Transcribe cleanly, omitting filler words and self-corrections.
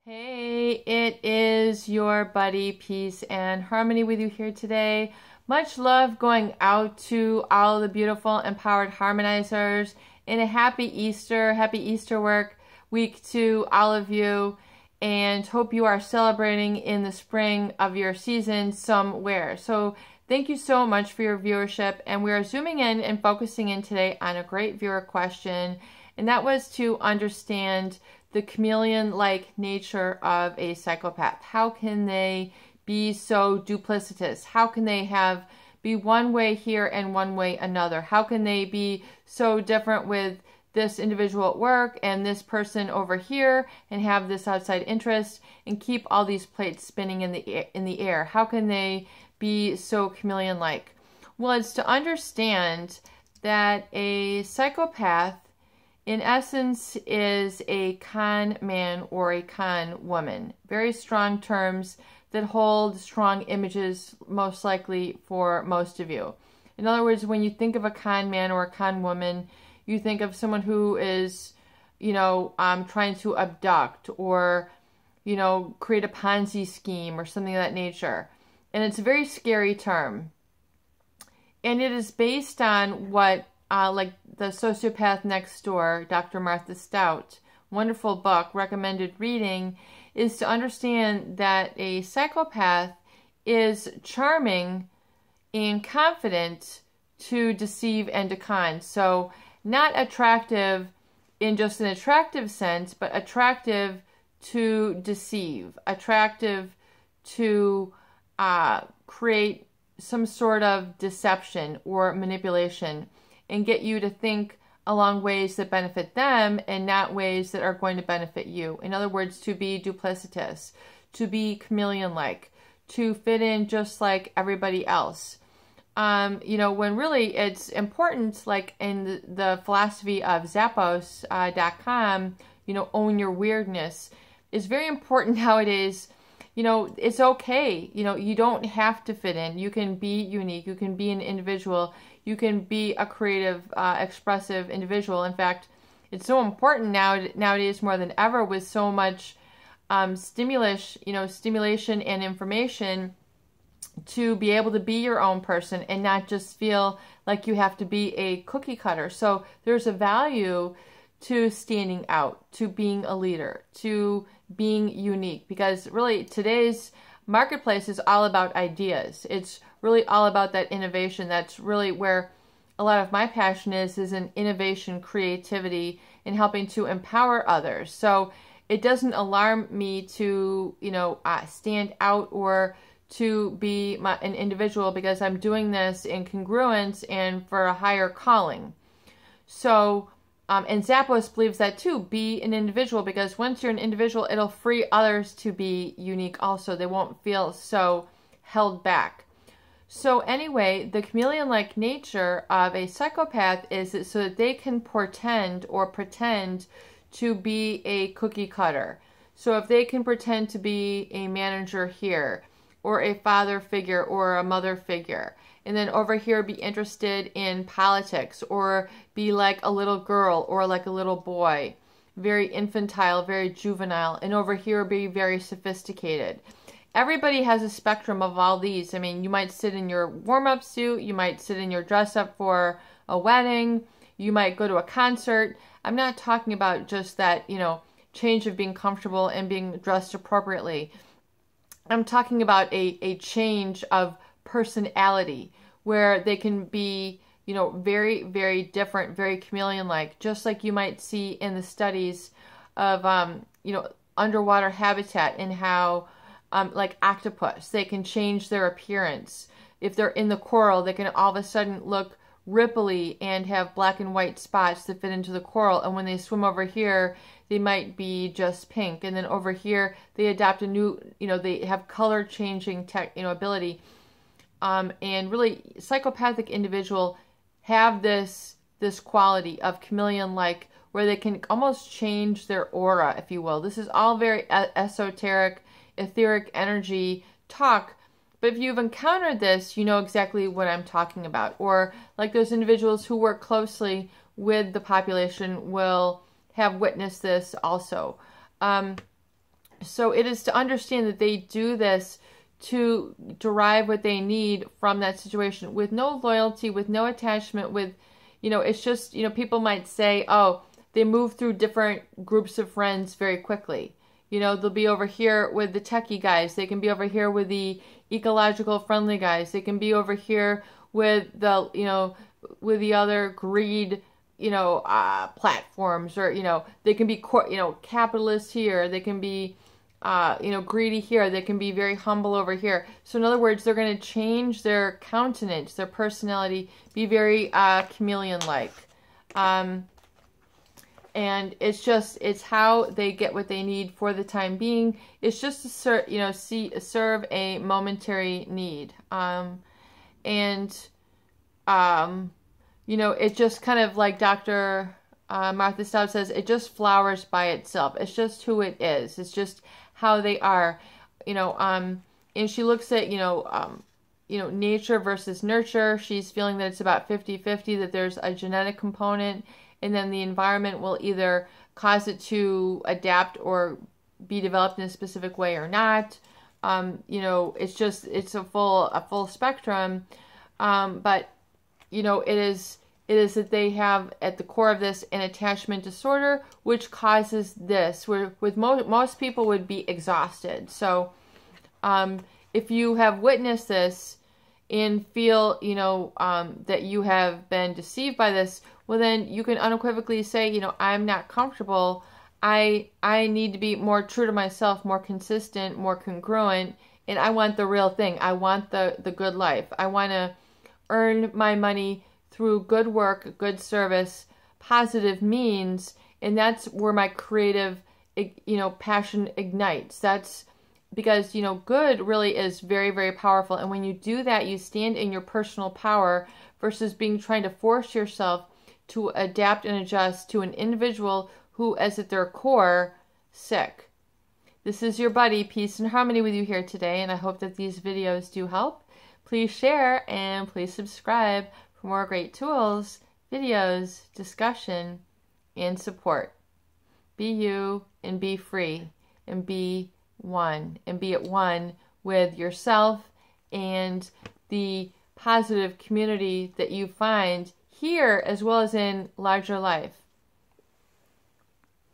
Hey, it is your buddy Peace and Harmony with you here today. Much love going out to all the beautiful empowered harmonizers, and a happy Easter work week to all of you, and hope you are celebrating in the spring of your season somewhere. So thank you so much for your viewership, and we are zooming in and focusing in today on a great viewer question, and that was to understand the chameleon-like nature of a psychopath. How can they be so duplicitous? How can they be one way here and one way another? How can they be so different with this individual at work and this person over here and have this outside interest and keep all these plates spinning in the air? How can they be so chameleon-like? Well, it's to understand that a psychopath in essence is a con man or a con woman. Very strong terms that hold strong images most likely for most of you. In other words, when you think of a con man or a con woman, you think of someone who is, trying to abduct or, create a Ponzi scheme or something of that nature. And it's a very scary term. And it is based on what like The Sociopath Next Door, Dr. Martha Stout, wonderful book, recommended reading, is to understand that a psychopath is charming and confident to deceive and to con. So not attractive in just an attractive sense, but attractive to deceive, attractive to create some sort of deception or manipulation, and get you to think along ways that benefit them and not ways that are going to benefit you. In other words, to be duplicitous, to be chameleon-like, to fit in just like everybody else. When really it's important, like in the philosophy of Zappos.com, own your weirdness, is very important nowadays. It's okay. You don't have to fit in. You can be unique. You can be an individual. You can be a creative, expressive individual. In fact, it's so important nowadays more than ever with so much stimulation and information to be able to be your own person and not just feel like you have to be a cookie cutter. So there's a value to standing out, to being a leader, to being unique, because really today's marketplace is all about ideas. It's really all about that innovation. That's really where a lot of my passion is in innovation, creativity, and helping to empower others. So it doesn't alarm me to, stand out or to be an individual, because I'm doing this in congruence and for a higher calling. So, and Zappos believes that too, be an individual, because once you're an individual, it'll free others to be unique also. They won't feel so held back. So anyway, the chameleon-like nature of a psychopath is so that they can pretend to be a cookie cutter. So if they can pretend to be a manager here, or a father figure or a mother figure, and then over here be interested in politics, or be like a little girl or like a little boy, very infantile, very juvenile, and over here be very sophisticated. Everybody has a spectrum of all these. I mean, you might sit in your warm-up suit, you might sit in your dress up for a wedding, you might go to a concert. I'm not talking about just that, change of being comfortable and being dressed appropriately. I'm talking about a change of personality where they can be, very, very different, very chameleon-like, just like you might see in the studies of, underwater habitat and how, like octopus, they can change their appearance. If they're in the coral, they can all of a sudden look ripply and have black and white spots that fit into the coral. And when they swim over here, they might be just pink. And then over here, they adopt a new, they have color changing ability. And really, psychopathic individual have this quality of chameleon-like, where they can almost change their aura, if you will. This is all very esoteric, etheric energy talk. But if you've encountered this, you know exactly what I'm talking about. Or like those individuals who work closely with the population will have witnessed this also. So it is to understand that they do this to derive what they need from that situation with no loyalty, with no attachment, with, it's just, people might say, oh, they move through different groups of friends very quickly. They'll be over here with the techie guys. They can be over here with the ecological friendly guys. They can be over here with the, with the other greed, platforms, or, they can be, capitalist here. They can be, greedy here. They can be very humble over here. So in other words, they're going to change their countenance, their personality, be very chameleon-like. And it's how they get what they need for the time being. It's just to serve a momentary need. It just kind of like Dr. Martha Stout says, it just flowers by itself. It's just who it is. It's just how they are, and she looks at, nature versus nurture. She's feeling that it's about 50-50, that there's a genetic component, and then the environment will either cause it to adapt or be developed in a specific way or not. It's a full spectrum. But, it is that they have at the core of this an attachment disorder, which causes this, where with most people would be exhausted. So if you have witnessed this and feel, that you have been deceived by this, well, then you can unequivocally say, I'm not comfortable. I need to be more true to myself, more consistent, more congruent, and I want the real thing. I want the good life. I want to earn my money through good work, good service, positive means, and that's where my creative, passion ignites. That's because, good really is very, very powerful. And when you do that, you stand in your personal power versus trying to force yourself to adapt and adjust to an individual who is at their core sick. This is your buddy, Peace and Harmony, with you here today, and I hope that these videos do help. Please share and please subscribe for more great tools, videos, discussion, and support. Be you and be free and be one and be at one with yourself and the positive community that you find here as well as in larger life.